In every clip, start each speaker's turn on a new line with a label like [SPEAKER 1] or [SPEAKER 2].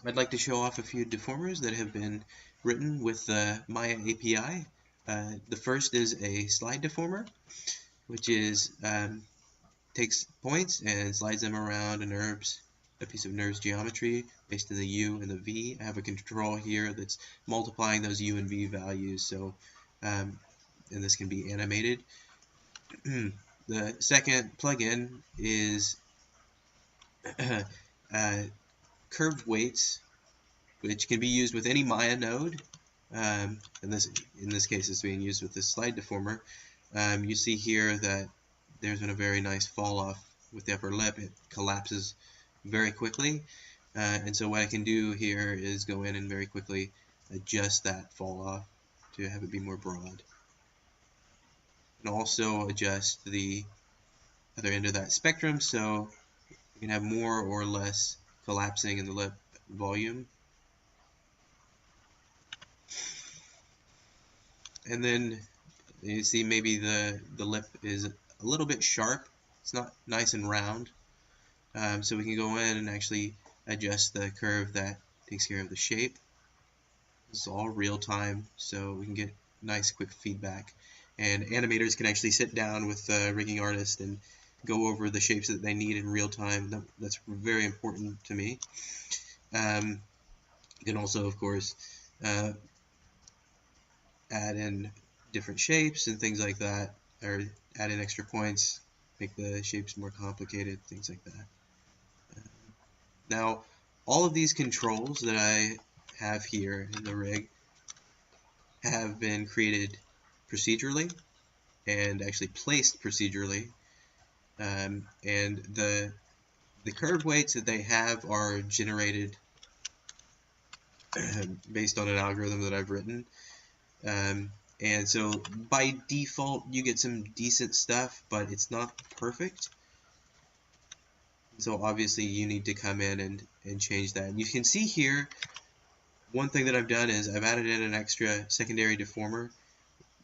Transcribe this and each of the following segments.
[SPEAKER 1] I'd like to show off a few deformers that have been written with the Maya API. The first is a slide deformer, which is takes points and slides them around a piece of NURBS geometry based on the U and the V. I have a control here that's multiplying those U and V values, so and this can be animated. The second plugin is curved weights, which can be used with any Maya node. In this case, it's being used with this slide deformer. You see here that there's been a very nice fall off with the upper lip. It collapses very quickly, and so what I can do here is go in and very quickly adjust that fall off to have it be more broad, and also adjust the other end of that spectrum so you can have more or less collapsing in the lip volume. And then you see maybe the lip is a little bit sharp. It's not nice and round. So we can go in and actually adjust the curve that takes care of the shape. This is all real time, so we can get nice quick feedback. And animators can actually sit down with the rigging artist and go over the shapes that they need in real time. That's very important to me. You can also, of course, add in different shapes and things like that, or add in extra points, make the shapes more complicated, things like that. Now, all of these controls that I have here in the rig have been created procedurally and actually placed procedurally, and the curve weights that they have are generated based on an algorithm that I've written. And so by default you get some decent stuff, but it's not perfect. So obviously you need to come in and change that. And you can see here, one thing that I've done is I've added in an extra secondary deformer.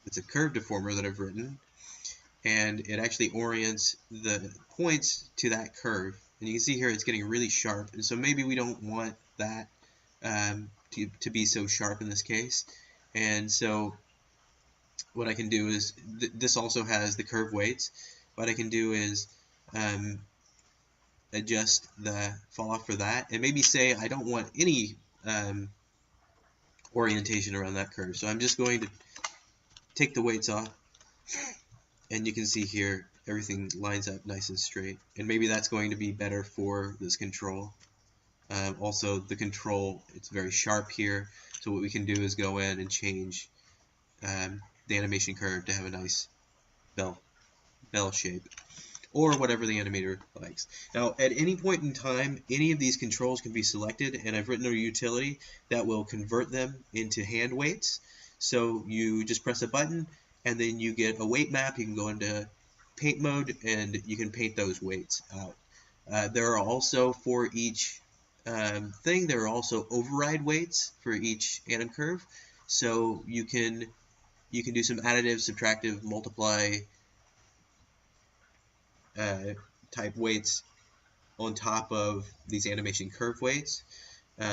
[SPEAKER 1] It's a curve deformer that I've written, and it actually orients the points to that curve. And you can see here it's getting really sharp, and so maybe we don't want that to be so sharp in this case. And so what I can do is, this also has the curve weights. What I can do is adjust the fall off for that, and maybe say I don't want any orientation around that curve. So I'm just going to take the weights off, and you can see here everything lines up nice and straight. And maybe that's going to be better for this control. Also, the control, it's very sharp here. So what we can do is go in and change the animation curve to have a nice bell shape, or whatever the animator likes. Now, at any point in time, any of these controls can be selected, and I've written a utility that will convert them into hand weights. So you just press a button, and then you get a weight map. You can go into paint mode, and you can paint those weights out. There are also, for each thing, there are also override weights for each anim curve. So you can do some additive, subtractive, multiply type weights on top of these animation curve weights,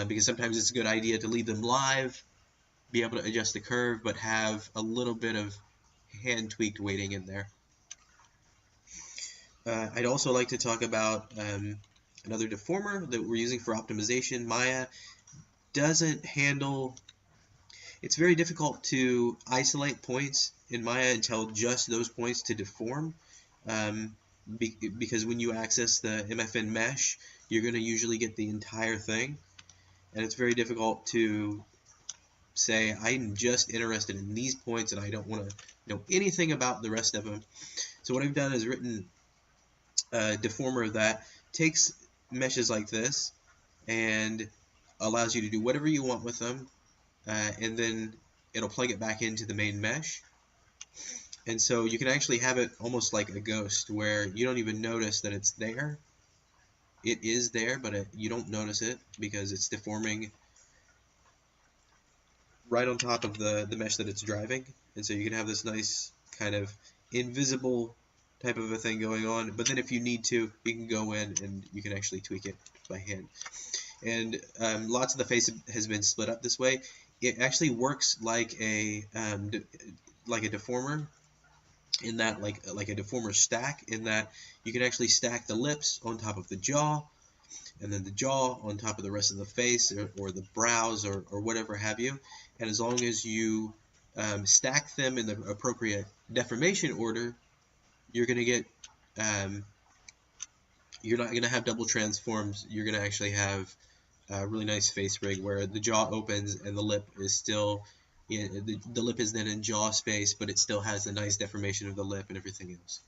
[SPEAKER 1] because sometimes it's a good idea to leave them live, be able to adjust the curve, but have a little bit of hand tweaked weighting in there. I'd also like to talk about another deformer that we're using for optimization. Maya doesn't handle, it's very difficult to isolate points in Maya and tell just those points to deform. Because when you access the MFN mesh, you're going to usually get the entire thing, and it's very difficult to say I'm just interested in these points and I don't want to know anything about the rest of them. So what I've done is written a deformer that takes meshes like this and allows you to do whatever you want with them, and then it'll plug it back into the main mesh. And so you can actually have it almost like a ghost, where you don't even notice that it's there. It is there, but you don't notice it because it's deforming right on top of the mesh that it's driving. And so you can have this nice kind of invisible type of a thing going on. But then if you need to, you can go in and you can actually tweak it by hand. and lots of the face has been split up this way. It actually works like a deformer, in that like a deformer stack, in that you can actually stack the lips on top of the jaw, and then the jaw on top of the rest of the face, or the brows, or whatever have you. And as long as you stack them in the appropriate deformation order, you're going to get you're not going to have double transforms. You're going to actually have a really nice face rig where the jaw opens and the lip is still, the lip is then in jaw space, but it still has a nice deformation of the lip and everything else.